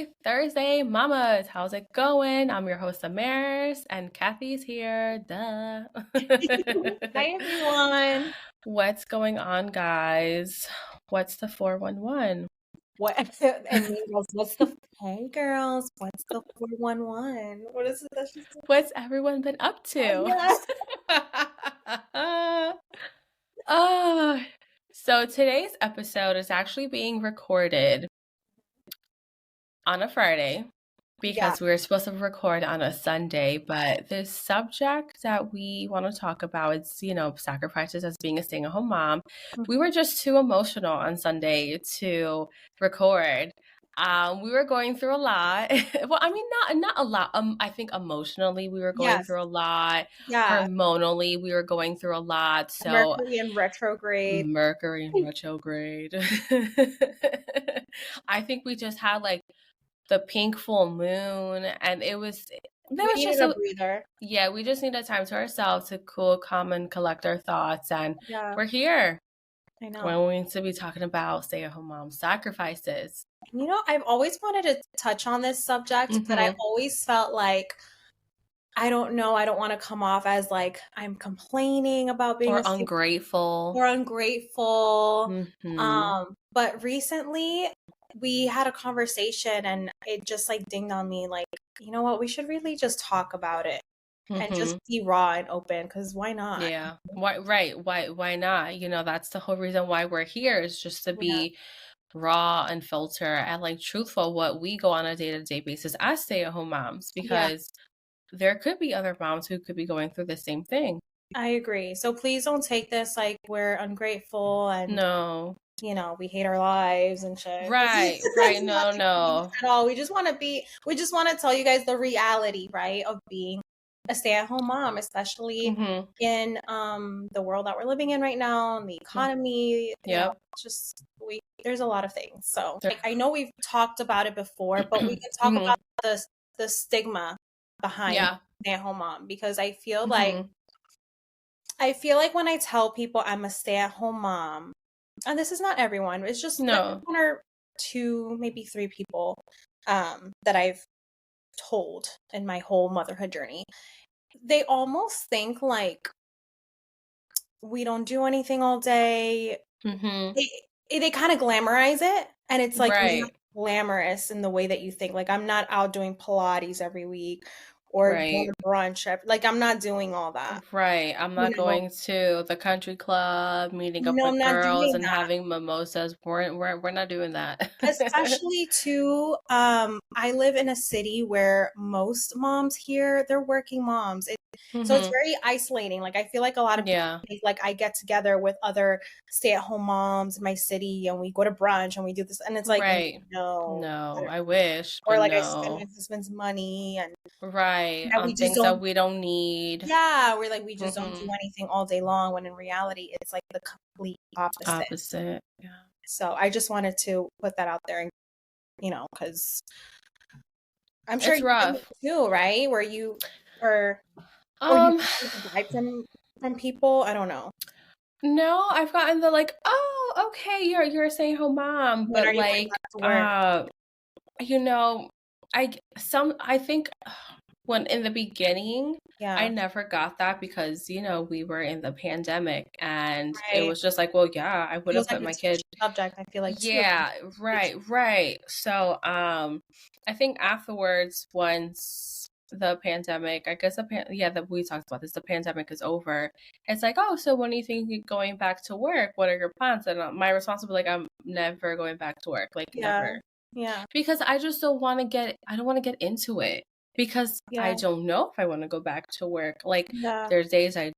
Happy Thursday, mamas. How's it going? I'm your host, Amaris, and Kathy's here. Duh. Hi, everyone. What's going on, guys? What's the 411? What and meanwhile, hey girls, what's the 411? What is it that she said? What's everyone been up Oh to? yes. Oh, so today's episode is actually being recorded on a Friday Yeah. because we were supposed to record on a Sunday, but the subject that we want to talk about is, sacrifices as being a stay-at-home mom. We were just too emotional on Sunday to record. We were going through a lot. Well, I mean, not a lot. I think emotionally we were going Yes. through a lot. Yeah. Hormonally, we were going through a lot. So Mercury in retrograde. Mercury in retrograde. I think we just had like the pink full moon, and there We was needed just a breather. yeah, we just needed time to ourselves to cool, calm, and collect our thoughts, and Yeah, we're here. I know. We're going to be talking about stay-at-home mom sacrifices. I've always wanted to touch on this subject, but I always felt like I don't know, I don't want to come off as like I'm complaining about being Or a ungrateful. or ungrateful. Mm-hmm. But recently we had a conversation and it just like dinged on me like, you know what, we should really just talk about it and just be raw and open because why not? Yeah. Why not? That's the whole reason why we're here, is just to Yeah. be raw and filter and like truthful what we go on a day-to-day basis as stay-at-home moms, Yeah, because there could be other moms who could be going through the same thing. I agree. So please don't take this like we're ungrateful and No. we hate our lives and shit. Right. That's not No, the case no. at all. We just want to tell you guys the reality, right, of being a stay-at-home mom, especially Mm-hmm. in the world that we're living in right now, and the economy, Yep. just there's a lot of things. So like, I know we've talked about it before, but we can talk Mm-hmm. about the stigma behind Yeah. stay-at-home mom because Mm-hmm. I feel like when I tell people I'm a stay-at-home mom, and this is not everyone, it's just like No. one or two, maybe three people that I've told in my whole motherhood journey. They almost think like we don't do anything all day. Mm-hmm. They kind of glamorize it, and it's like not Right. glamorous in the way that you think. Like I'm not out doing Pilates every week or going Right. to brunch. Like I'm not doing all that. Right. I'm You not know, going to the country club, meeting up no, with I'm not girls doing and that. having mimosas. We're not doing that. Especially too, I live in a city where most moms here, they're working moms. So it's Mm-hmm. very isolating. Like I feel like a lot of people Yeah. think, like I get together with other stay-at-home moms in my city and we go to brunch and we do this and it's like Right. no. No, I wish, Or but like I spend my no. husband's money and Right. that we On just things that don't we don't need. yeah, we're like we just don't do Mm-hmm. anything all day long when in reality it's like the complete opposite. Opposite. Yeah. So I just wanted to put that out there and because I'm sure It's you've done it rough. too, right? Where you or you Um, vibe from people. I don't know. no, I've gotten the like, oh, okay, you're a stay-at-home mom, When but are you going like, back to work? you know, I think when in the beginning, I Yeah, never got that because, we were in the pandemic and it right. was just like, well, yeah, I would Feels have like put a my kid. touchy subject, I feel like too. Yeah, right. So, I think afterwards, once the pandemic, I guess yeah, that we talked about this, the pandemic is over. It's like, oh, so when are you thinking of going back to work? What are your plans? And my response would be like, I'm never going back to work, like Yeah, never, yeah, because I don't want to get into it because I yeah, don't know if I want to go back to work. Like yeah. there's days that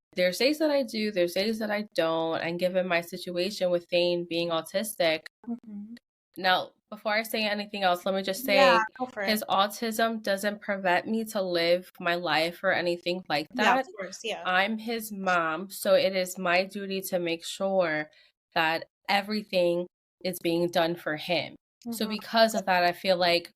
I do, there's days that I don't, and given my situation with Thane being autistic. Hmm. Now, before I say anything else, let me just Yeah, say go for it. his autism doesn't prevent me to live my life or anything like Yeah, of that. course. Yeah. I'm his mom, so it is my duty to make sure that everything is being done for him. So Hmm. because of that, I feel like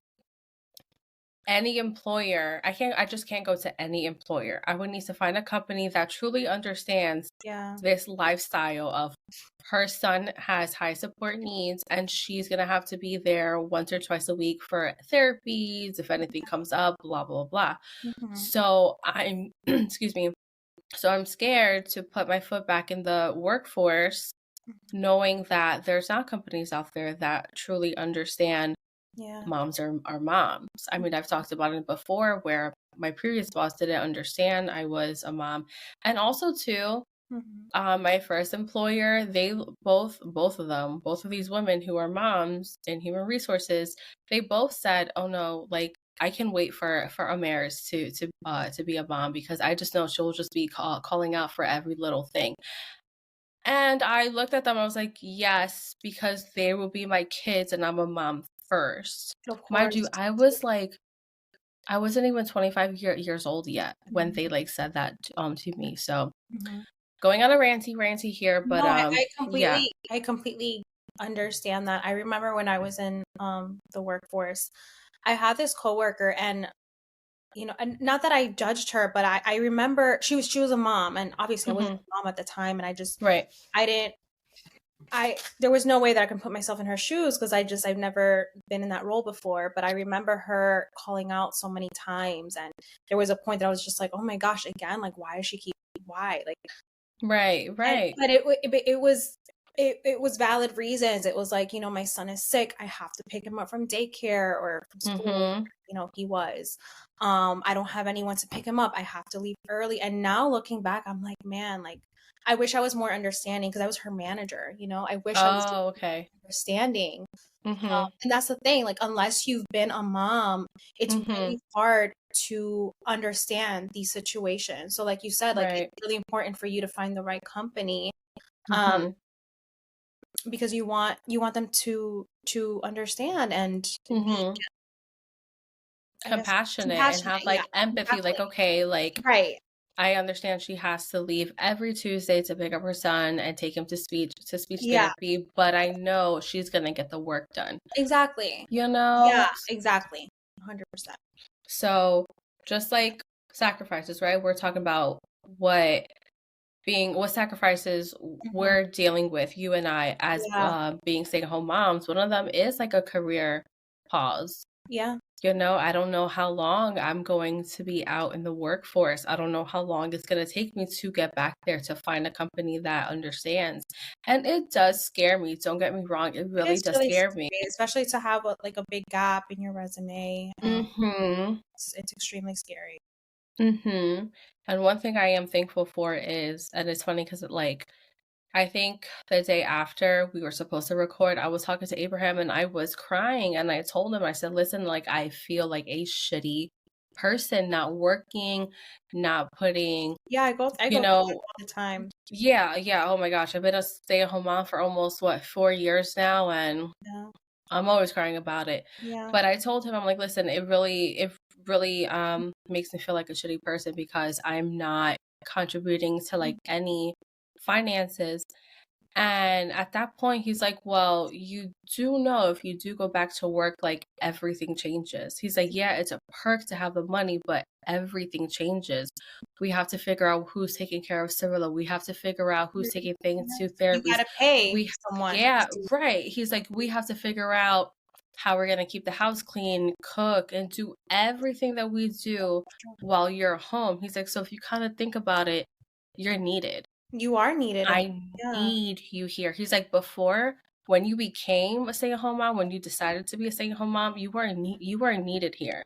any employer, I just can't go to any employer. I would need to find a company that truly understands Yeah. this lifestyle of her son has high support needs and she's going to have to be there once or twice a week for therapies if anything comes up, blah blah blah. Mm-hmm. So I'm excuse me. So I'm scared to put my foot back in the workforce knowing that there's not companies out there that truly understand Yeah. moms are moms. I mean, I've talked about it before where my previous boss didn't understand I was a mom. And also too, Mm-hmm. my first employer, they both of them, both of these women who are moms in human resources, they both said, "Oh no, like I can wait for Amaris to be a mom because I just know she'll just be calling out for every little thing." And I looked at them, I was like, yes, because they will be my kids and I'm a mom first. Of Mind course. you, I was like, I wasn't even 25 years old yet when Mm-hmm. they like said that to me. So Mm-hmm. going on a ranty here, but No, yeah. I completely understand that. I remember when I was in the workforce, I had this coworker, and and not that I judged her, but I remember she was a mom, and obviously I wasn't Hmm. a mom at the time, and Right. I didn't I there was no way that I can put myself in her shoes because I've never been in that role before. But I remember her calling out so many times, and there was a point that I was just like, oh my gosh, again, like why is she keep why like Right, and right. but it was valid reasons. It was like, my son is sick. I have to pick him up from daycare or from school. Hmm. He was. I don't have anyone to pick him up. I have to leave early. And now looking back, I'm like, man, like I wish I was more understanding because I was her manager. I wish I was Oh, okay. understanding. Hmm. And that's the thing, like unless you've been a mom, it's Hmm. really hard to understand these situations. So like you said, like it's Right. really important for you to find the right company, um, Hmm. because you want them to understand and be, Hmm. I guess, Compassionate and compassionate. have Yeah, like empathy, like, exactly. okay, like Right. I understand she has to leave every Tuesday to pick up her son and take him to speech Yeah, therapy, but I know she's gonna get the work done. exactly. You Yeah, know? exactly. 100%. So just like sacrifices, right? We're talking about what what sacrifices Hmm. we're dealing with, you and I, as Yeah, being stay-at-home moms. One of them is like a career pause. yeah. I don't know how long I'm going to be out in the workforce. I don't know how long it's going to take me to get back there to find a company that understands. And it does scare me. Don't get me wrong. It really It's does really scare me. scary, especially to have like a big gap in your resume. Mm-hmm. It's extremely scary. Mm-hmm. And one thing I am thankful for is, and it's funny because I think the day after we were supposed to record, I was talking to Abraham and I was crying and I told him, I said, listen, like I feel like a shitty person, not working, not putting, Yeah, I you go through that know, all the time. yeah, yeah. Oh my gosh. I've been a stay-at-home mom for almost 4 years now and Yeah, I'm always crying about it. yeah. But I told him, I'm like, listen, it really makes me feel like a shitty person because I'm not contributing to like any finances. And at that point, he's like, well, you do know if you do go back to work, like everything changes. He's like, yeah, it's a perk to have the money, but everything changes. We have to figure out who's taking care of Cyrilla. We have to figure out who's taking things to You therapies. gotta pay We, someone. yeah, right. He's like, we have to figure out how we're going to keep the house clean, cook, and do everything that we do while you're home. He's like, so if you kind of think about it, you're needed. You are needed, and I yeah, need you here. He's like, before, when you became a stay-at-home mom, when you decided to be a stay-at-home mom, you weren't needed here.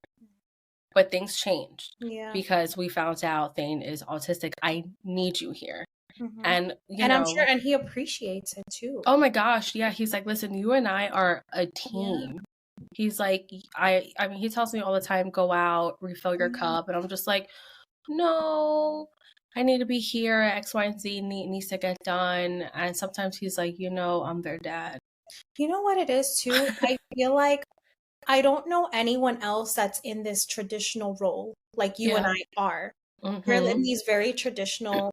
But things changed yeah. because we found out Thane is autistic. I need you here. Hmm. And, And I'm sure, and he appreciates it too. oh my gosh, yeah, he's like, listen, you and I are a Yeah, team. He's like, I mean, he tells me all the time, go out, refill your yeah. cup. And I'm just like, no, I need to be here. X, Y, and Z needs to get done. And sometimes he's like, I'm their dad. You know what it is too? I feel like I don't know anyone else that's in this traditional role like you and Yeah. I are. We're in Mm-hmm. these very traditional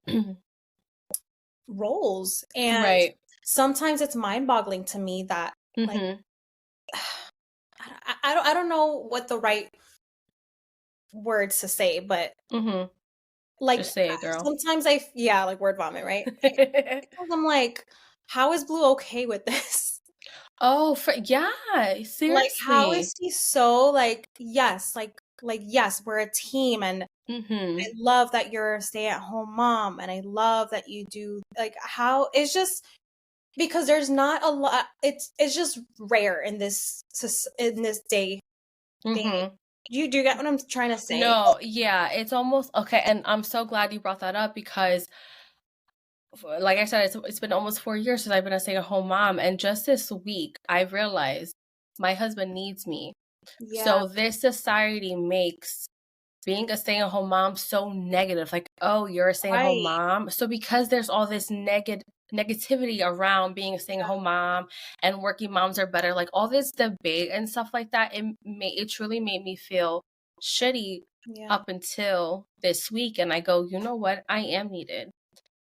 roles, and Right. sometimes it's mind-boggling to me that like Mm-hmm. I don't know what the right words to say, but Mhm. like Just say it, girl. sometimes yeah, like word vomit, right? Sometimes I'm like, how is Blue okay with this? Oh, for yeah, Like, how seriously. is he so like, yes, yes, we're a team, and I Mhm. love that you're a stay-at-home mom, and I love that you do like how it's just because there's not a lot. It's just rare in in this day. Mhm. You do get what I'm trying to say? No, yeah, it's almost okay, and I'm so glad you brought that up because like I said, it's been almost 4 years since I've been a stay-at-home mom, and just this week, I realized my husband needs me. Yeah, So this society makes being a stay-at-home mom so negative. Like, oh, you're a stay-at-home right. mom. So because there's all this negativity around being a stay-at-home mom and working moms are better, like all this debate and stuff like that, it truly made me feel shitty Yeah. up until this week. And I go, you know what? I am needed.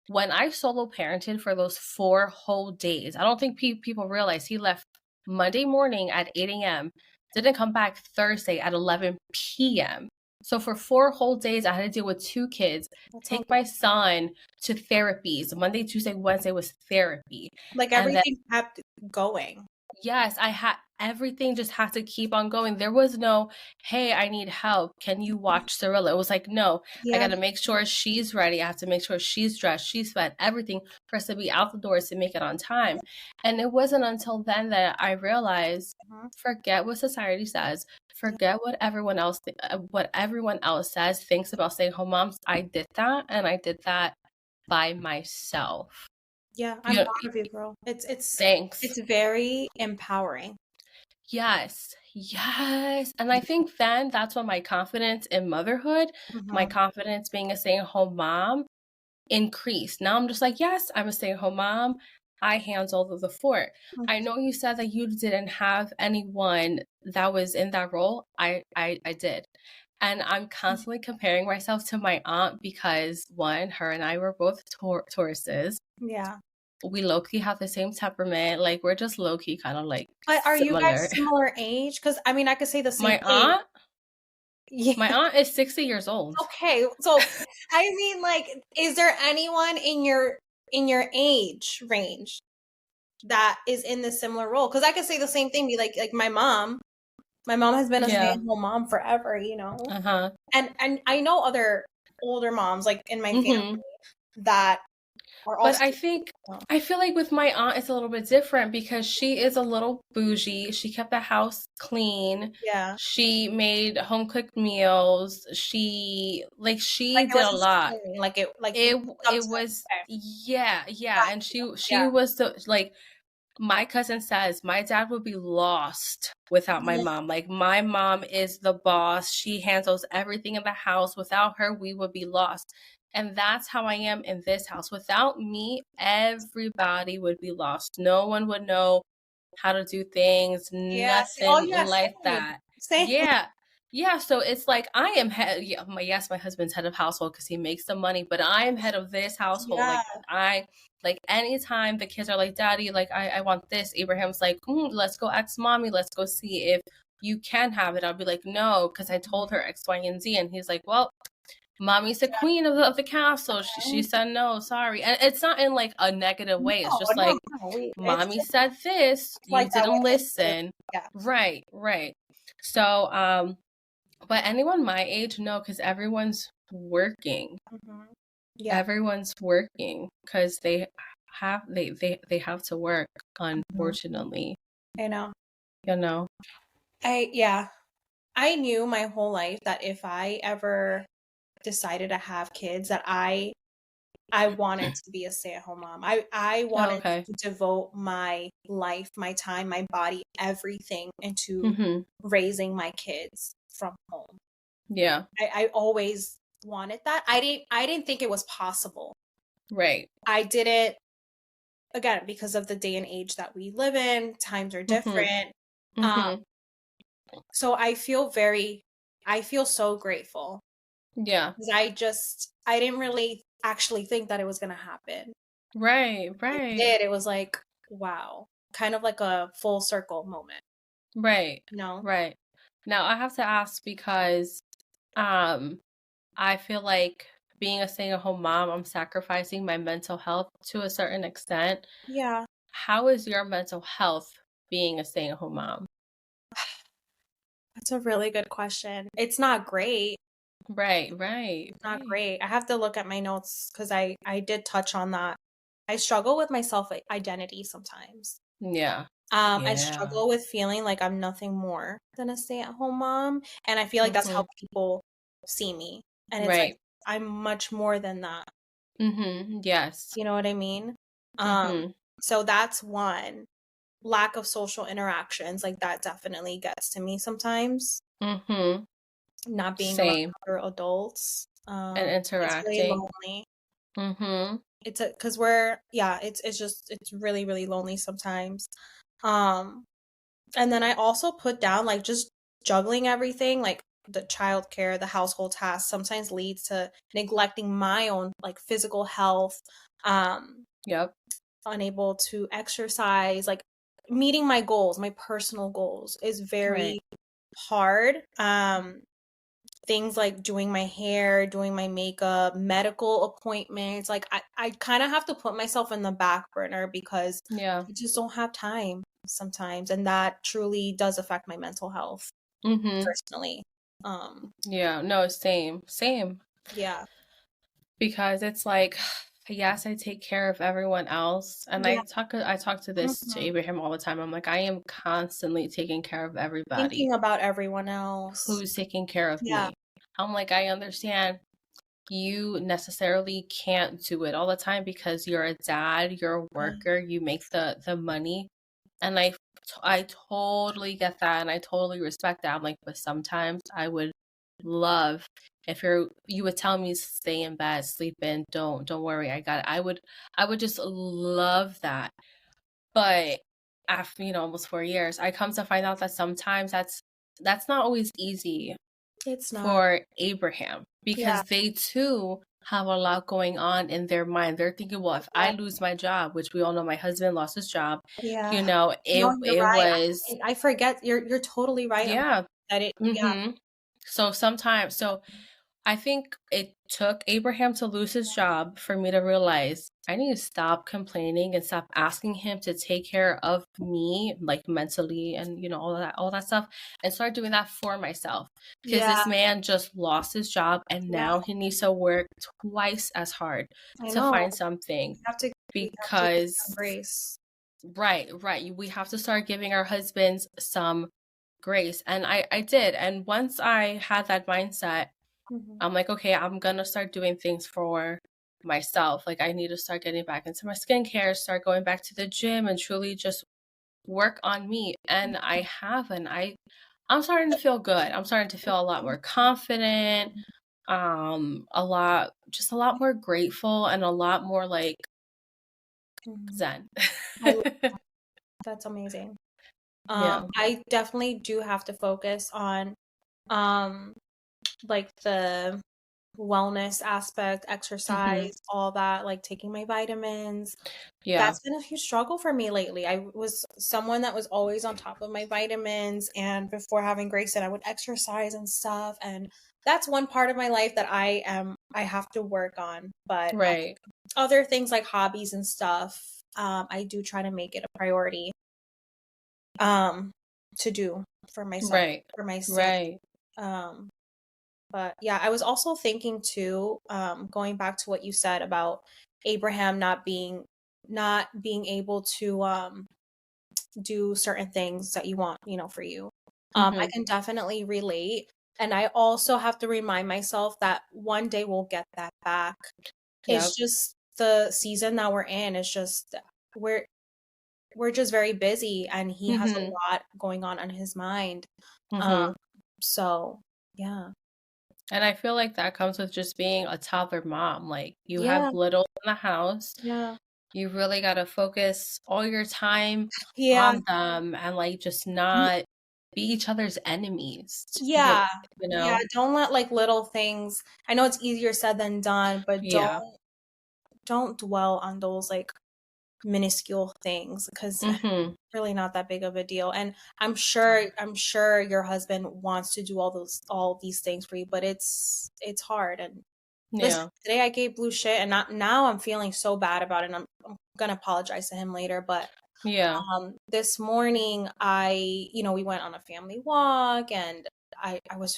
When I solo parented for those 4 whole days, I don't think people realize he left Monday morning at 8 a.m., didn't come back Thursday at 11 p.m. So for 4 whole days, I had to deal with 2 kids, That sounds take my son to therapies. Monday, Tuesday, Wednesday was therapy. like And then everything kept going. yes, I had everything just had to keep on going. There was no, hey, I need help. Can you watch Cirilla? It was like, no, I Yeah. got to make sure she's ready. I have to make sure she's dressed, she's fed, everything for us to be out the doors to make it on time. And it wasn't until then that I realized, Mhm. forget what society says, Yeah. forget what everyone else says, thinks about stay-at-home moms. I did that, and I did that by myself. Yeah, I'm You know, proud of you, girl. thanks. It's very empowering. Yes, yes. And I think then that's when my confidence in motherhood, my Mhm. confidence being a stay-at-home mom increased. Now I'm just like, yes, I'm a stay-at-home mom. I handled the fort. I know you said that you didn't have anyone that was in that role. I did. And I'm constantly comparing myself to my aunt because one, her and I were both Tauruses. Yeah. We low-key have the same temperament. Like we're just low-key kind of like But are you similar. guys similar age? Because I mean, I could say the same My thing. aunt My Yeah. aunt is 60 years old. Okay. So, I mean, like, is there anyone in your age range that is in this similar role? Because I could say the same thing. Be like my mom. My mom has been a Yeah. stay-at-home mom forever. You know, Uh-huh. and I know other older moms like in my family Mhm. that are But also. I feel like with my aunt it's a little bit different because she is a little bougie. She kept the house clean. Yeah. She made home cooked meals. Like She it did was a lot. inspiring. Like you It looked up it to was okay, yeah, yeah, got and you. she Yeah. was the like my cousin says my dad would be lost without my Yeah. mom. Like my mom is the boss. She handles everything in the house. Without her, we would be lost. And that's how I am in this house. Without me, everybody would be lost. No one would know how to do things, Yeah. Oh nothing yeah, like same. that. Same. Yeah. Yeah, so it's like I am head. Yeah, yes, my husband's head of household because he makes the money, but I am head of this household. Yeah. Like anytime the kids are like, Daddy, like I want this, Abraham's like, let's go ask mommy, let's go see if you can have it. I'll be like, no, because I told her X, Y, and Z. And he's like, well, mommy's the queen of the castle. She said no, sorry. And it's not in like a negative way. It's No, just no, like, no. mommy said this, Like you that didn't way. listen. Yeah. Right, right. So, but anyone my age, no, because everyone's working. Mhm. Yeah. Everyone's working because they have to work, Mhm. unfortunately. I know. You know? Yeah. I knew my whole life that if I ever decided to have kids that I wanted to be a stay-at-home mom. I Oh, wanted okay. to devote my life, my time, my body, everything into Mm-hmm. raising my kids from home. Yeah. I always wanted that. I didn't think it was possible. Right. I did it again because of the day and age that we live in. Times are Mm-hmm. different. Um, Mm-hmm. so I feel so grateful Yeah. because I didn't really actually think that it was gonna happen. Right. It Right. did. It was like, wow, kind of like a full circle moment, Right. you know? Right. Now I have to ask because Um, I feel like being a stay-at-home mom, I'm sacrificing my mental health to a certain extent. Yeah. How is your mental health being a stay-at-home mom? That's a really good question. It's not great. Right, right, It's not right. great. I have to look at my notes because I did touch on that. I struggle with my self identity sometimes. Yeah. I Yeah. struggle with feeling like I'm nothing more than a stay-at-home mom, and I feel like that's how Mhm. people see me. And it's like Right. I'm much more than that. Mhm. Yes. You know what I mean? Um, Mhm. so that's one. Lack of social interactions, like that definitely gets to me sometimes. Mhm. Not being around Same. other adults. And It's really interacting. lonely. Mhm. It's a because we're yeah, it's just it's really, really lonely sometimes. Um, and then I also put down like just juggling everything, like the childcare, the household tasks sometimes leads to neglecting my own like physical health, um, Yep. unable to exercise, like meeting my goals, my personal goals is Right. very hard. Things like doing my hair, doing my makeup, medical appointments, like I kind of have to put myself in the back burner because Yeah. I just don't have time sometimes, and that truly does affect my mental health Mhm. personally. Um, Yeah. No, same. Same. yeah. Because it's like, yes, I take care of everyone else, and Yeah. I talk to this to Mhm. Abraham all the time. I'm like, I am constantly taking care of everybody Thinking about everyone else. who's taking care of Yeah. me. I'm like, I understand you necessarily can't do it all the time because you're a dad, you're a Yeah. worker, you make the money, and I totally get that, and I totally respect that. I'm like, but sometimes I would love if you would tell me stay in bed, sleep in, don't worry, I got it. I would just love that. But after, almost 4 years, I come to find out that sometimes that's not always easy It's not. for Abraham Yeah. because they too have a lot going on in their mind. They're thinking, well, if I Yeah. lose my job, which we all know my husband lost his job, Yeah. it No, you're it right. was I forget you're totally right about yeah. that. It yeah. Mhm. So I think it took Abraham to lose his job for me to realize I need to stop complaining and stop asking him to take care of me, like mentally and all that stuff, and start doing that for myself. Because Yeah. this man just lost his job and Yeah. now he needs to work twice as hard I to know. find something. We have to give them Because grace. right, right, we have to start giving our husbands some grace. And I did. And once I had that mindset, Mhm. I'm like, okay, I'm gonna start doing things for myself. Like, I need to start getting back into my skincare, start going back to the gym, and truly just work on me. And I have, and I'm starting to feel good. I'm starting to feel a lot more confident, just a lot more grateful, and a lot more like Mhm. zen. I love that's amazing. Yeah. I definitely do have to focus on, um, like the wellness aspect, Hmm. exercise, all that, like taking my vitamins. Yeah. That's been a huge struggle for me lately. I was someone that was always on top of my vitamins, and before having Grayson, I would exercise and stuff, and that's one part of my life that I have to work on. But Right. other things like hobbies and stuff, I do try to make it a priority, um, to do for myself, Right. for my sanity. Right. Um, but yeah, I was also thinking too, going back to what you said about Abraham not being able to do certain things that you want, for you. I Hmm. can definitely relate. And I also have to remind myself that one day we'll get that back. It's Yep. just the season that we're in. It's just we're we're just very busy and he has Hmm. a lot going on his mind. Um, Hmm. so yeah. And I feel like that comes with just being a toddler mom. Like, you have Yeah, little in the house, yeah. you really gotta focus all your time Yeah. on them and, like, just not be each other's enemies. You Yeah. you Yeah, know? don't let, like, little things I know it's easier said than done, but Yeah. don't dwell on those, like, minuscule things because Mm-hmm. really not that big of a deal. And I'm sure your husband wants to do all these things for you, but it's hard. And listen, Yeah. today I gave Blue shit, and not, now I'm feeling so bad about it. And I'm gonna apologize to him later, but Yeah. this morning we went on a family walk, and I was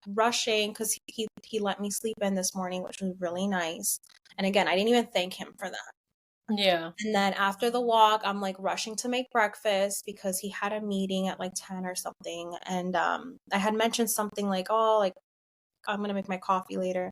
rushing because he let me sleep in this morning, which was really nice. And again, I didn't even thank him for that. Yeah. And then after the walk, I'm like rushing to make breakfast because he had a meeting at like 10 or something. And I had mentioned something like, oh, like I'm gonna make my coffee later.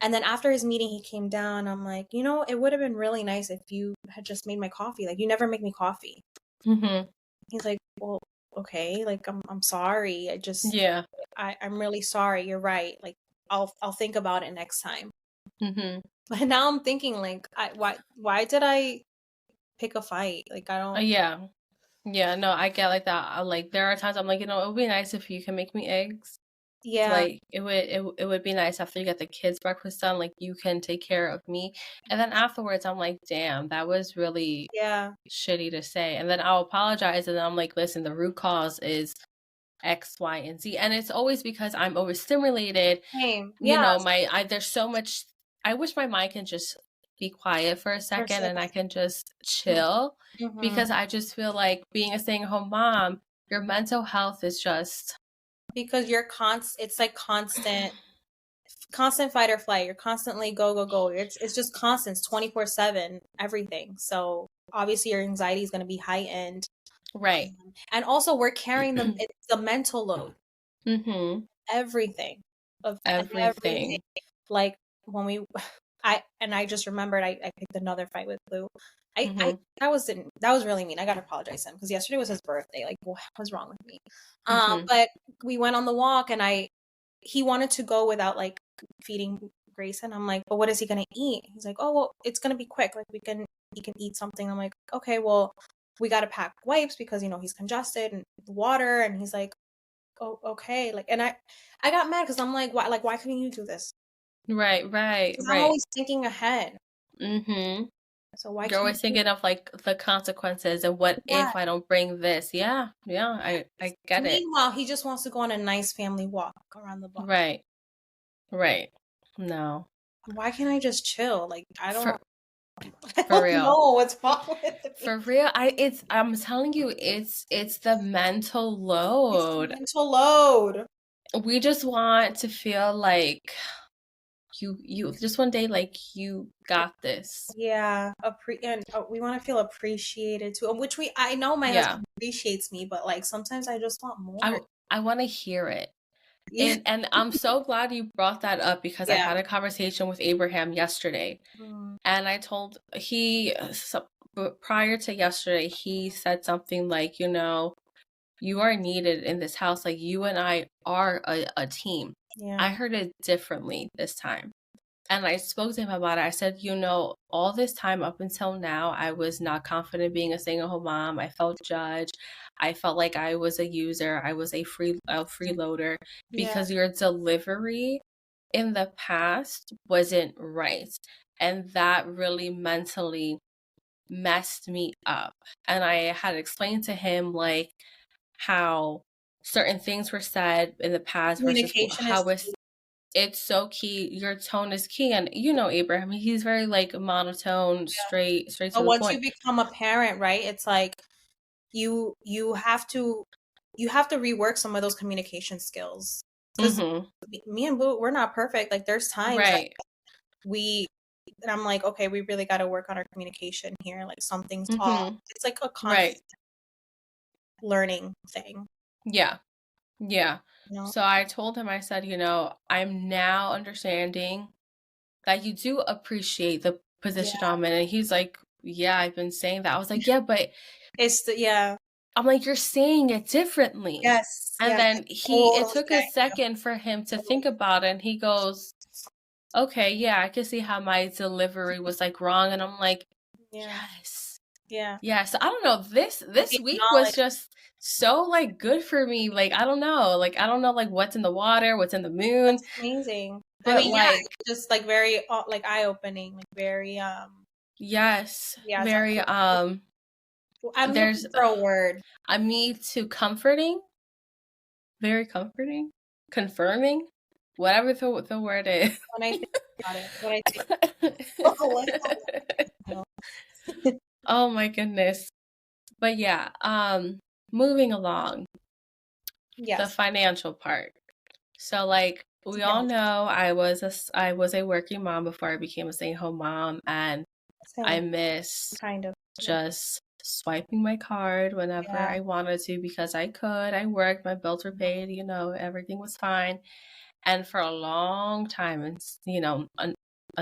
And then after his meeting, he came down. I'm like, it would have been really nice if you had just made my coffee. Like, you never make me coffee. Mm-hmm. He's like, well, okay, like I'm sorry. Yeah. I'm really sorry. You're right. Like, I'll think about it next time. Mm-hmm. But now I'm thinking like, why did I pick a fight? Like, I don't. Yeah. Yeah. No, I get like that. Like there are times I'm like, it would be nice if you can make me eggs. Yeah, Like it would be nice after you get the kids breakfast done, like you can take care of me. And then afterwards I'm like, damn, that was really yeah, shitty to say. And then I'll apologize and then I'm like, listen, the root cause is X, Y, and Z. And it's always because I'm overstimulated. same. Yeah, There's so much. I wish my mind can just be quiet for a for second sure. and I can just chill Mm-hmm. because I just feel like being a stay-at-home mom, your mental health is just Because it's like constant fight or flight. You're constantly go, go, go. It's just constant. It's 24/7, everything. So obviously your anxiety is going to be heightened. right. And also we're carrying it's the mental load, Mm-hmm. everything of everything. Everything. Like when I just remembered I picked another fight with Lou. I Mm-hmm. that was really mean. I gotta apologize to him because yesterday was his birthday. Like, what was wrong with me? Mm-hmm. But we went on the walk, and he wanted to go without like feeding Grayson. I'm like, but what is he gonna eat? He's like, oh well, it's gonna be quick. Like he can eat something. I'm like, okay, well, we gotta pack wipes because he's congested and water. And he's like, oh okay. Like, and I got mad because I'm like why couldn't you do this? Right, right, Because I'm right. always thinking ahead. Mm-hmm. So why You're can't always you? thinking of like the consequences and what Yeah. if I don't bring this? Yeah, yeah, I get it. Meanwhile, he just wants to go on a nice family walk around the block. Right, right. No, Why can't I just chill? Like, for I for don't real. know what's wrong with me. For real, I'm telling you, it's the mental It's the load. mental load. We just want to feel like you just one day like you got this. Yeah, and we want to feel appreciated too, which I know my Yeah. husband appreciates me, but like sometimes I just want more. I I want to hear it. Yeah, And I'm so glad you brought that up because I yeah. had a conversation with Abraham yesterday. Mm, And I told prior to yesterday, he said something like, you are needed in this house. Like you and I are a team. I yeah, heard it differently this time. And I spoke to him about it. I said, all this time up until now, I was not confident being a stay-at-home mom. I felt judged. I felt like I was a user. I was a freeloader yeah. because your delivery in the past wasn't right. And that really mentally messed me up. And I had explained to him like how certain things were said in the past versus Communication is how it's so key. Your tone is key. And Abraham, he's very like monotone, straight to But the once you point. become a parent, right? It's like you have to rework some of those communication skills. Because Mm-hmm. me and Boo, we're not perfect. Like there's times that Right. we and I'm like, okay, we really got to work on our communication here. Like something's off. Mm-hmm. It's like a constant Right. learning thing. Yeah. Yeah. You know? So I told him, I said, I'm now understanding that you do appreciate the position Yeah. I'm in. And he's like, yeah, I've been saying that. I was like, yeah, but Yeah. I'm like, you're saying it differently. Yes. And Yes. I then it totally took a get you. second for him to think Totally. about it. And he goes, okay, yeah, I can see how my delivery was like wrong. And I'm like, Yeah. yes. Yeah. Yeah. So I don't know. This The week was knowledge. just so like good for me. Like, I don't know. Like, I don't know like what's in the water, what's in the moon. That's amazing. I But mean, yeah, like, it's just like very like eye opening, like very Yes. Yeah, Very I'm there's looking for a word. I need to comforting. Very comforting. Confirming. Whatever the word is. When I think about it, when I think, oh, what? Oh my goodness. But yeah, moving along, the Yes. financial part. So like we all Yes. know I was a working mom before I became a stay-at-home mom, and I Same. miss Kind of. Yeah. just swiping my card whenever Yeah. I wanted to because I could. I worked, my bills were paid, everything was fine. And for a long time, and now I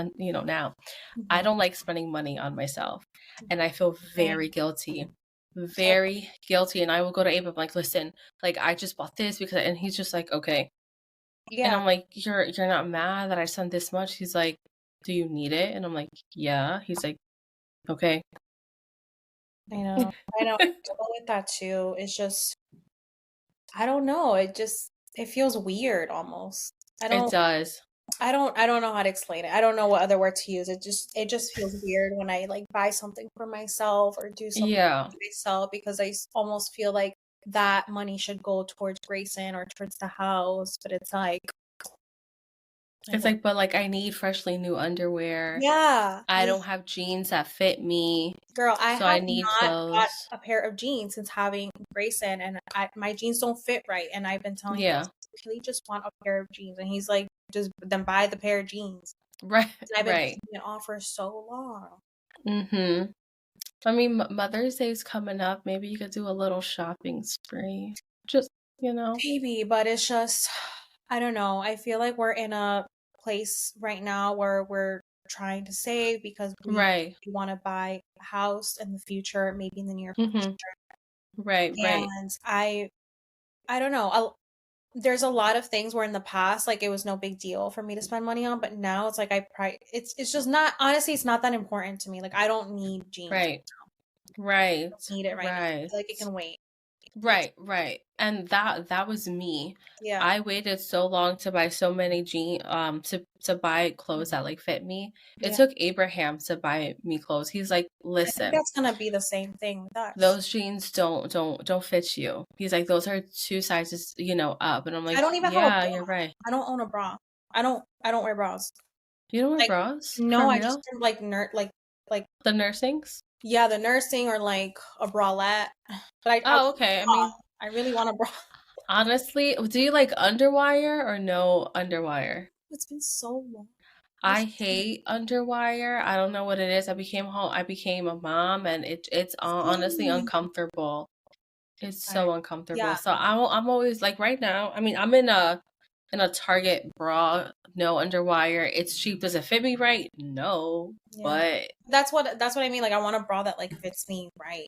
Mhm. don't like spending money on myself, and I feel Same. very guilty, Same. very guilty. And I will go to Abe, I'm like, listen, like I just bought this because, and he's just like, okay. And Yeah. I'm like, you're not mad that I spent this much? He's like, do you need it? And I'm like, yeah. He's like, okay. I know. I know. I struggle with that too. It's just, I don't know. It feels weird almost. I It don't, does. I don't know how to explain it. I don't know what other word to use. It just feels weird when I like buy something for myself or do something Yeah. for myself because almost feel like that money should go towards Grayson or towards the house, but it's like, I It's don't, like, but like I need freshly new underwear. yeah, I don't have jeans that fit me, girl, I so I have need not bought clothes. a pair of jeans since having Grayson, and my jeans don't fit right. And I've been telling Yeah. Grayson, can we just want a pair of jeans? And he's like, just then buy the pair of jeans. Right. And I've been Right. putting it off for so long. Mm-hmm. I mean, Mother's Day's coming up. Maybe you could do a little shopping spree. Just, you know. Maybe, but it's just, I don't know. I feel like we're in a place right now where we're trying to save because we Right. want to buy a house in the future, maybe in the near Mm-hmm. Right. future. Right. And I don't know. There's a lot of things where in the past, like it was no big deal for me to spend money on, but now it's like it's just not, honestly, it's not that important to me. Like I don't need jeans. Right. Right. I don't need it right now. I Right. feel like it can wait. It's Right, right. And that was me. yeah, I waited so long to buy so many to buy clothes that like fit me. It yeah. took Abraham to buy me clothes. He's like, I think "Listen, that's gonna be the same thing with us. those jeans don't fit you." He's like, "Those are two sizes, up." And I'm I like, don't even have a "Yeah, bra. you're right." I don't own a bra. I don't wear bras. You don't wear Like bras? For no, I just real? do like like The nursings? yeah, the nursing or like a bralette. But I Oh, want a okay. I bra. mean, I really want a bra. honestly, do you like underwire or no underwire? It's been so long. I hate underwire. I don't know what it is. I became a mom, and it's honestly Same. uncomfortable. It's I so uncomfortable. yeah, So I'm always like right now. I mean, I'm in a Target bra, no underwire. It's cheap. Does it fit me right? No, yeah. but That's what I mean. Like I want a bra that like fits me right.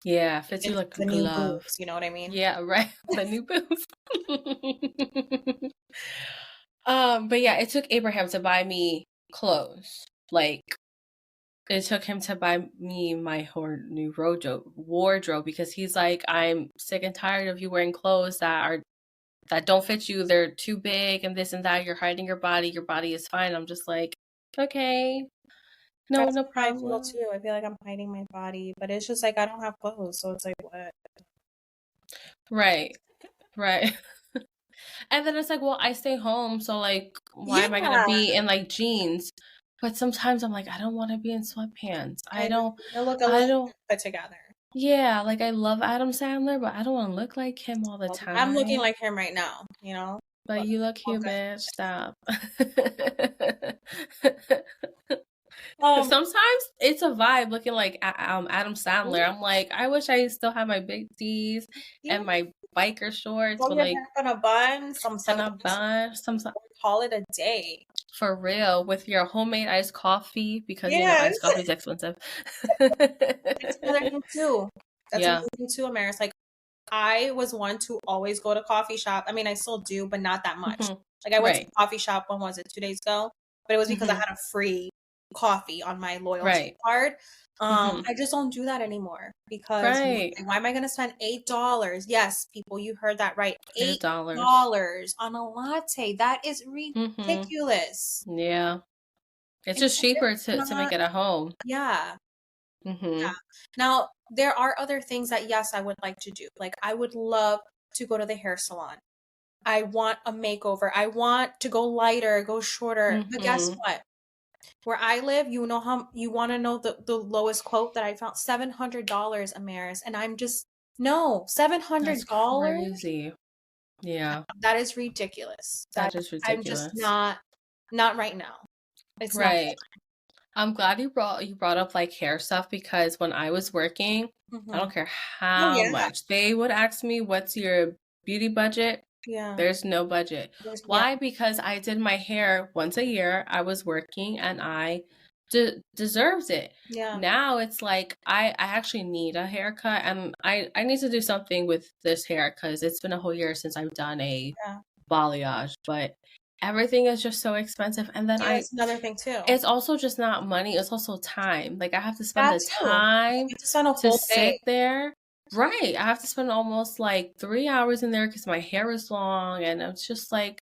yeah, It fits you fits like a the new glove. boobs, you know what I mean? Yeah, right. The new boots. But yeah, it took Abraham to buy me clothes. Like it took him to buy me my whole new wardrobe because he's like, I'm sick and tired of you wearing clothes that don't fit you. They're too big and this and that. You're hiding your body. Your body is fine. I'm just like, okay, That's no how I feel problem. too. I feel like I'm hiding my body, but it's just like I don't have clothes, so it's like what? Right, right. And then it's like, well, I stay home, so like, why am I gonna Yeah, be in like jeans? But sometimes I'm like, I don't want to be in sweatpants. I know. You look a I little don't. put together. Yeah, like I love Adam Sandler, but I don't want to look like him all the I'm looking time. like him right now, you know? But But you look all cute, good. bitch. Stop. Um, Sometimes it's a vibe looking like Adam Sandler. yeah, I'm like, I wish I still had my big D's yeah. and my biker shorts, Throw but your like, hair in a bun, some and a sunglasses, bun, some call it a day. for real with your homemade iced coffee because Yes. iced coffee is expensive. That's another thing too. That's Yeah. another thing too, Amaris. Like I was one to always go to coffee shop. I mean, I still do, but not that much. Hmm. Like I went to Right. a coffee shop, when was it, 2 days ago? But it was because I Hmm. had a free coffee on my loyalty Right. card. Hmm. I just don't do that anymore because Right. why am I gonna spend $8? Yes, people, you heard that right. Eight $8 dollars. on a latte. That is Hmm. ridiculous. Yeah. It's just Expensive, cheaper to make not it at home. yeah, yeah. Mhm. Now, there are other things that, yes, I would like to do. Like, I would love to go to the hair salon. I want a makeover. I want to go lighter, go shorter. But guess Mhm. what? Where I live, you know how you want to know the lowest quote that I found? $700, Amaris. And I'm just, no, That's $700? crazy. Yeah, That is ridiculous. That that is I'm just ridiculous. not right now. It's not. Right. I'm glad you brought up like hair stuff because when I was working, I Hmm. don't care Oh how yeah, much they would ask me, "What's your beauty budget?" yeah. There's no budget. Yeah, Why? Because I did my hair once a year. I was working and I deserved it. yeah, Now it's like I actually need a haircut and I need to do something with this hair because it's been a whole year since I've done a yeah. balayage, but everything is just so expensive. And then Yeah, that's another thing too. it's also just not money, it's also time. Like I have to spend That the too. You time have to spend a to whole sit day. there. Right. I have to spend almost like 3 hours in there because my hair is long. And it's just like,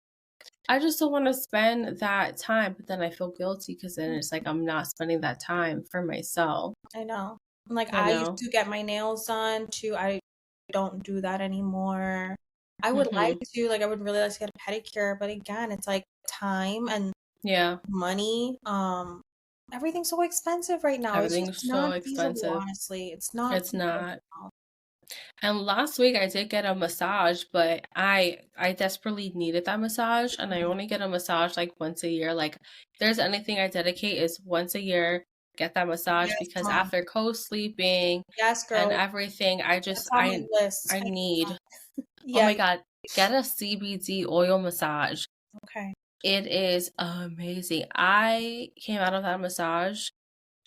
I just don't want to spend that time. But then I feel guilty because then it's like I'm not spending that time for myself, I know. Like, you I used know? to get my nails done too. I don't do that anymore. I would like Hmm. to, like, I would really like to get a pedicure, but again, it's like time and Yeah. money. Everything's so expensive right now. It's just Everything's so not feasible, expensive. honestly. It's not It's feasible not. now. And last week I did get a massage, but I desperately needed that massage and I Mhm. only get a massage like once a year. Like if there's anything I dedicate is once a year get that massage Yes, because mom. after co-sleeping Yes, and girl. everything I That's just on my list. I I need need, some. oh Yeah. my God, get a CBD oil massage. Okay. It is amazing. I came out of that massage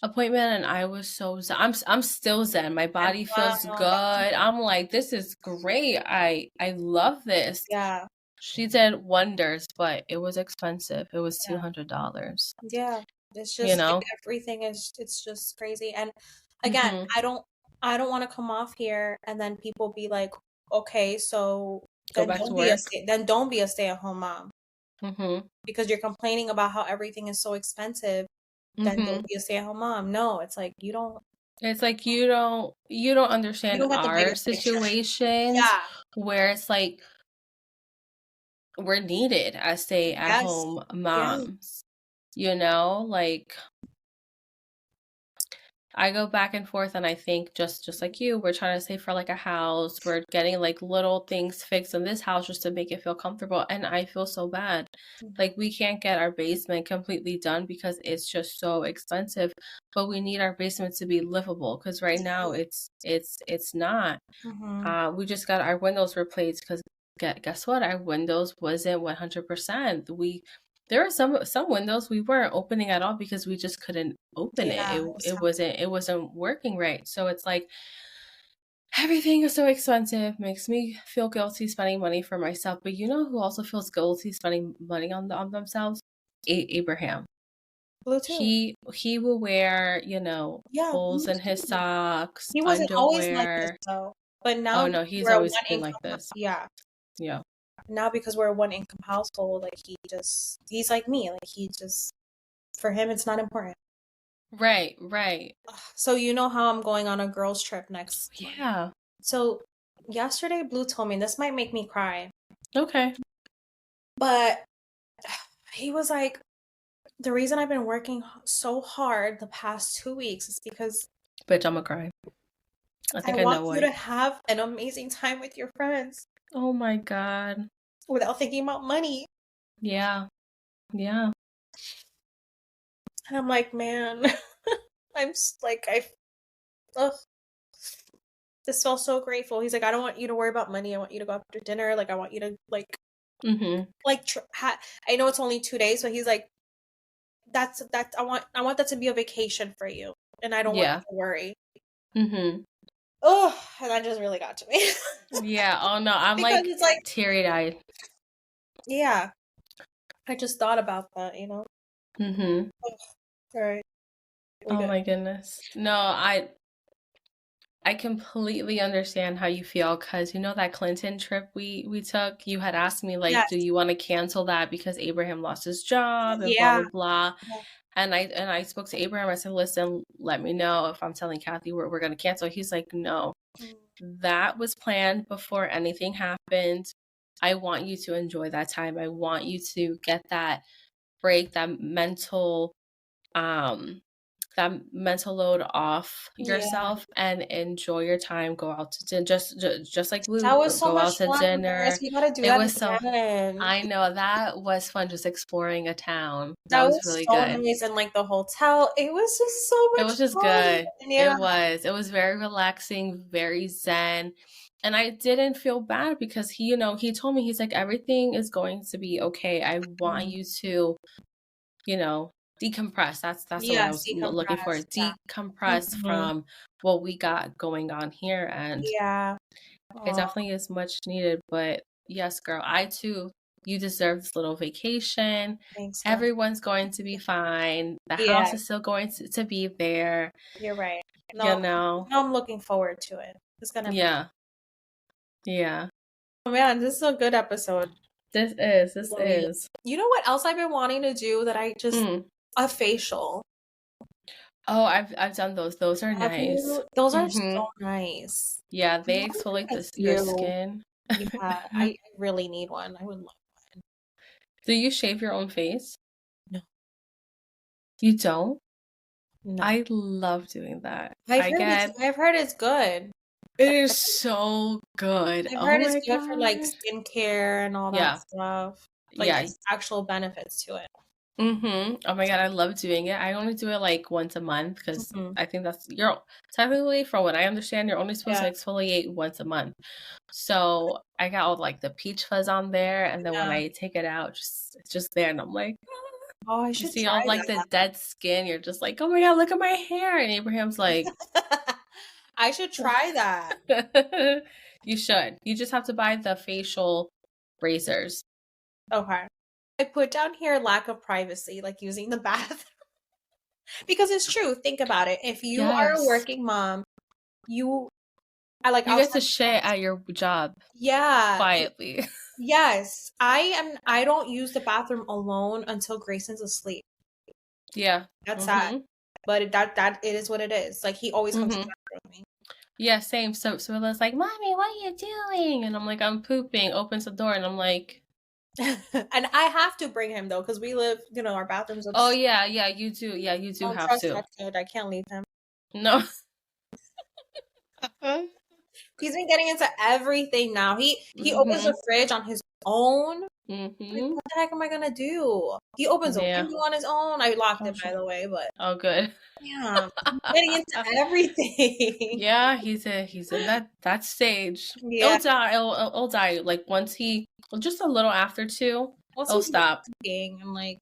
appointment and I was so zen. I'm still zen. My And body feels wow, good. that's I'm like, this is great. I love this. yeah, She did wonders, but it was expensive. It was yeah. $200. Yeah, it's You just like know? everything is it's just crazy. And again, Mhm. I don't want to come off here and then people be like, "Okay, so Go back to work. then don't be a stay-at-home mom Mhm. because you're complaining about how everything is so expensive, then don't Mhm. be a stay-at-home mom." No, it's like It's like you don't you understand don't got the our bigger picture. situations Yeah. where it's like we're needed as Yes. stay-at-home Yeah. moms. You know, like I go back and forth and I think just like you, we're trying to save for like a house. We're getting like little things fixed in this house just to make it feel comfortable. And I feel so bad. Mhm. Like we can't get our basement completely done because it's just so expensive. But we need our basement to be livable because right now it's not. Mhm. We just got our windows replaced because guess what? Our windows wasn't 100%. There were some windows we weren't opening at all because we just couldn't open it. Yeah, It it's it tough. wasn't it wasn't working right. So it's like everything is so expensive, makes me feel guilty spending money for myself. But you know who also feels guilty spending money on themselves? Abraham. Blue too. He will wear, Yeah, holes blue in his too. socks, He wasn't always like this underwear. though, but now Oh no, because he's we're a always one been like income, this. yeah, Yeah. now because we're a one income household, like he's like me, like he just for him it's not important. Right, right. Ugh, so you know how I'm going on a girls trip next month. Yeah. So yesterday Blue told me and this might make me cry, Okay. but he was like, the reason I've been working so hard the past 2 weeks is because Bitch, I'ma cry. I I think I want know you why. to have an amazing time with your friends Oh my God. without thinking about money. Yeah. Yeah. And I'm like, man, like, ugh, this felt so grateful. He's like, I don't want you to worry about money. I want you to go out to dinner. Like, I want you to, Mm-hmm. I know it's only 2 days, but he's like, I want that to be a vacation for you. And I don't want Yeah. you to worry. Mm-hmm. Oh, and that just really got to me. Yeah. Oh no, I'm Because like it's like, teary-eyed. yeah, I just thought about that. Mm-hmm. Ugh, all right, we Oh good. my goodness. No, I completely understand how you feel because that Clinton trip we took, you had asked me like, Yes. do you want to cancel that because Abraham lost his job and blah Yeah. blah blah. Yeah. And I spoke to Abraham. I said, listen, let me know if I'm telling Kathy we're going to cancel. He's like, no, that was planned before anything happened. I want you to enjoy that time. I want you to get that break, that mental load off Yeah. yourself and enjoy your time. Go out to dinner, just like That Lou, was so go much out to fun, guys. dinner. We gotta do It that was so, again. I know that was fun, just exploring a town. That That was was really so good. nice. And like the hotel, it was just so It much was just fun. good. Yeah. It was very relaxing, very zen. And I didn't feel bad because he told me, he's like, everything is going to be okay. I want Mhm. you to, you know, decompress. That's the word I Yes, was looking for. decompress. Yeah. Decompress Mhm. from what we got going on here. And Yeah. it Aw, definitely is much needed. But yes, girl, I too, you deserve this little vacation. thanks, girl. Everyone's going to be fine. The Yeah, house is still going to be there, you're right. you No, know? no, I'm looking forward to it. It's gonna be. Yeah. Yeah. Oh man, this is a good episode. This Really. is. You know what else I've been wanting to do that I just Mm. a facial. Oh, I've done those. Those are Have nice. you? Those are Mm-hmm. so nice. Yeah, I they want to exfoliate get a your few. skin. Yeah, I really need one. I would love one. Do you shave your own face? No, You don't? no. I love doing that. I've heard I've heard it's good. It is so good. I've Oh heard it's my good for like God. skincare and all that Yeah. stuff. Like Yeah. there's actual benefits to it. Mm-hmm. Oh my God, I love doing it. I only do it like once a month because Hmm. I think you're technically, from what I understand, you're only supposed Yeah, to exfoliate once a month. So I got all like the peach fuzz on there, and then when yeah. I take it out, it's just there, and I'm like, Oh, I you should see try all like the dead skin. You're just like, oh my God, look at my hair. And Abraham's like, that. I should try that. you should. You just have to buy the facial razors. Okay. I put down here lack of privacy, like using the bath. Because it's true. Think about it. If you are a Yes. working mom, you I like You I'll get to set shit times. at your job Yeah. quietly. Yes. I don't use the bathroom alone until Grayson's asleep. Yeah. That's sad. Mm-hmm. But that it is what it is. Like he always comes to Mm-hmm. the bathroom with me. Yeah, same. So Willa's like, Mommy, what are you doing? And I'm like, I'm pooping. Opens the door and I'm like, And I have to bring him though, because we live, our bathrooms oh upstairs. yeah, yeah, you do. Yeah, you do Don't have trust to. that kid. I can't leave him. No. He's been getting into everything now. He opens Mm-hmm. the fridge on his own. Like, Mm-hmm. what the heck am I gonna do? He opens a Yeah. window on his own. I locked Oh, it, by sure. the way, but Oh, good. yeah, he's getting into everything. Yeah, he's in that stage. Yeah. It'll die. Like once just a little after 2, What's it'll he stop. thinking? I'm like,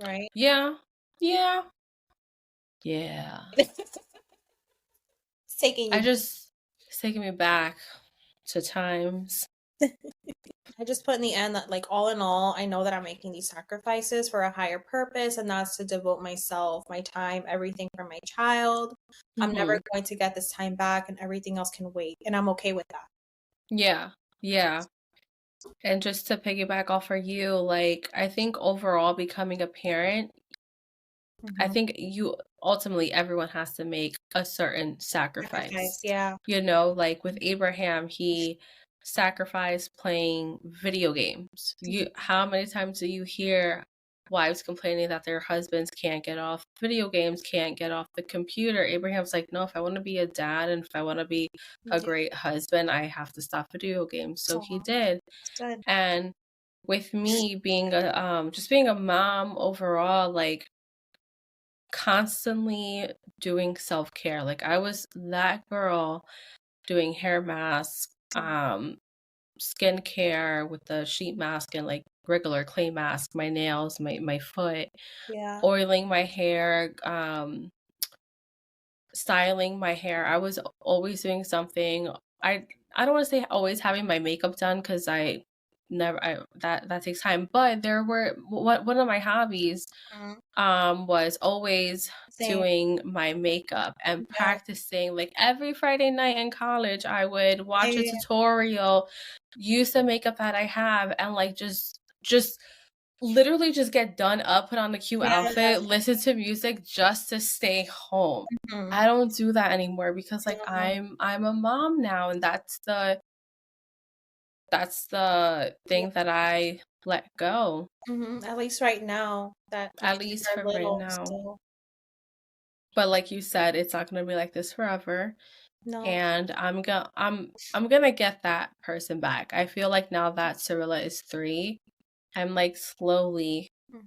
right? Yeah. Yeah. Yeah. It's taking you. It's taking me back to times. I just put in the end that, like, all in all, I know that I'm making these sacrifices for a higher purpose, and that's to devote myself, my time, everything for my child. I'm never Mm-hmm. going to get this time back, and everything else can wait, and I'm okay with that. Yeah. Yeah. And just to piggyback off for you, like I think overall becoming a parent, I Hmm. think ultimately everyone has to make a certain Sacrifice, sacrifice. yeah. Like with Abraham, he sacrificed playing video games. How many times do you hear wives complaining that their husbands can't get off video games, can't get off the computer? Abraham's like, no, if I want to be a dad and if I want to be a Yeah. great husband, I have to stop video games. So he Oh, did. it's good. And with me being just being a mom overall, like constantly doing self-care. Like I was that girl doing hair masks, skincare with the sheet mask and like regular clay mask, my nails, my foot, Yeah. oiling my hair, styling my hair. I was always doing something. I don't want to say always having my makeup done because I never I that takes time. But there were one of my hobbies Mhm. was always Same. doing my makeup and Yeah. practicing. Like every Friday night in college, I would watch a Yeah. tutorial, use the makeup that I have, and like just literally just get done up, put on the cute outfit, Yes. listen to music just to stay home. Mhm. I don't do that anymore because like No. I'm a mom now, and that's the Yeah. thing that I let go, At least right now that my at kids least are for right little now. still. But like you said, it's not gonna be like this forever. No. And I'm gonna get that person back. I feel like now that Cirilla is 3, I'm like slowly Mhm.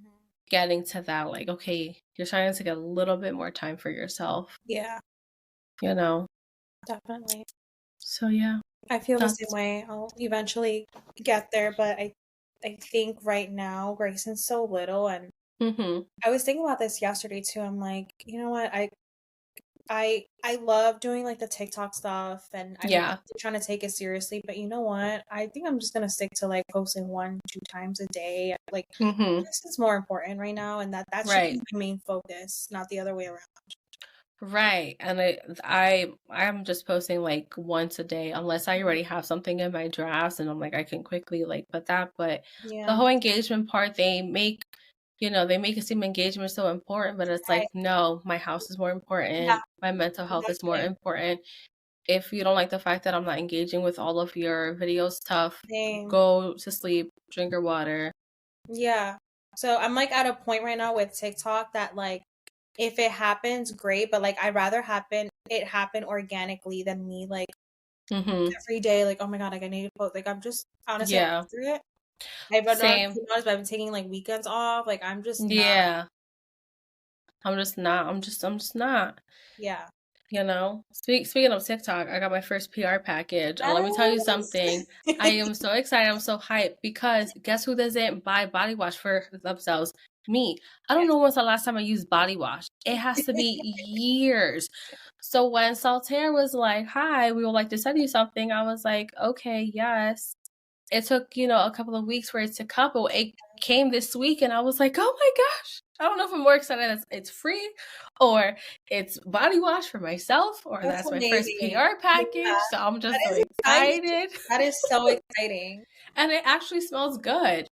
getting to that, like, okay, you're starting to get a little bit more time for yourself, Yeah, you know? definitely. So yeah, I feel the same that's way. I'll eventually get there, but I think right now Grayson's so little, and mm-hmm. I was thinking about this yesterday too. I'm like, you know what? I love doing like the TikTok stuff, and I'm Yeah. really trying to take it seriously, but you know what? I think I'm just gonna stick to like posting 1, 2 times a day. Like Mm-hmm. this is more important right now, and that should be Right. my main focus, not the other way around. Right. And I'm just posting like once a day unless I already have something in my drafts and I'm like I can quickly like put that. But the Yeah. whole engagement part, they make it seem engagement so important, but it's like, Right. no, my house is more Yeah, important. My mental health is more exactly. important. If you don't like the fact that I'm not engaging with all of your video stuff, Same. go to sleep, drink your water. Yeah. So I'm like at a point right now with TikTok that like if it happens, great, but like I'd rather it happen organically than me like Mm-hmm. every day, like, oh my God, like I need to post. Like I'm just honestly I'm Yeah. over it. I've been not to Same. be honest, but I've been taking like weekends off. Like I'm just not, Yeah. I'm just not. yeah. Speaking of TikTok, I got my first PR package, and let me tell you something. I Yes. am so excited. I'm so hyped because guess who doesn't buy body wash for themselves? Me. I don't know when's the last time I used body wash. It has to be years. So when Saltaire was like, "Hi, we would like to send you something," I was like, "Okay, yes." It took, a couple of weeks for it to come, but it came this week, and I was like, "Oh my gosh!" I don't know if I'm more excited that it's free, or it's body wash for myself, or That's that's my first amazing. PR Yeah. package. So I'm That just so is exciting. excited, That is so exciting. and it actually smells good.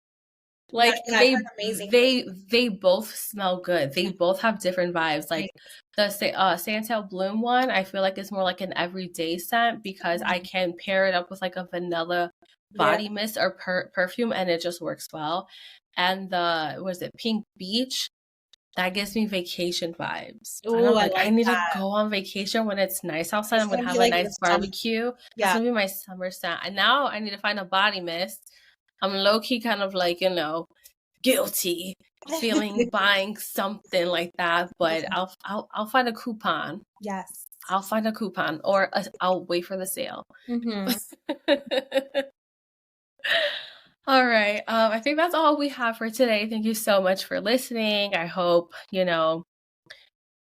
Yeah, Like yeah, I've heard amazing things. they both smell good. They both have different vibes. Like Nice. the Santal Bloom one, I feel like it's more like an everyday scent because I Mhm. can pair it up with like a vanilla Yeah. body mist or perfume, and it just works well. And the was it Pink Beach? That gives me vacation vibes. And Ooh, I'm I like, I like need to that. go on vacation when it's nice outside. It's I'm gonna gonna be have a like your nice summer. barbecue. That's Yeah. gonna be my summer scent. And now I need to find a body mist. I'm low key kind of like, guilty feeling buying something like that, but I'll find a coupon. Yes. I'll find a coupon, or I'll wait for the sale. Mhm. All right. I think that's all we have for today. Thank you so much for listening. I hope,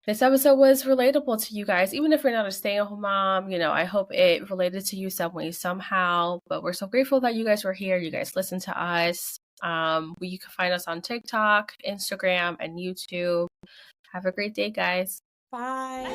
this episode was relatable to you guys. Even if you're not a stay-at-home mom, I hope it related to you some way, somehow. But we're so grateful that you guys were here. You guys listened to us. You can find us on TikTok, Instagram, and YouTube. Have a great day, guys. Bye.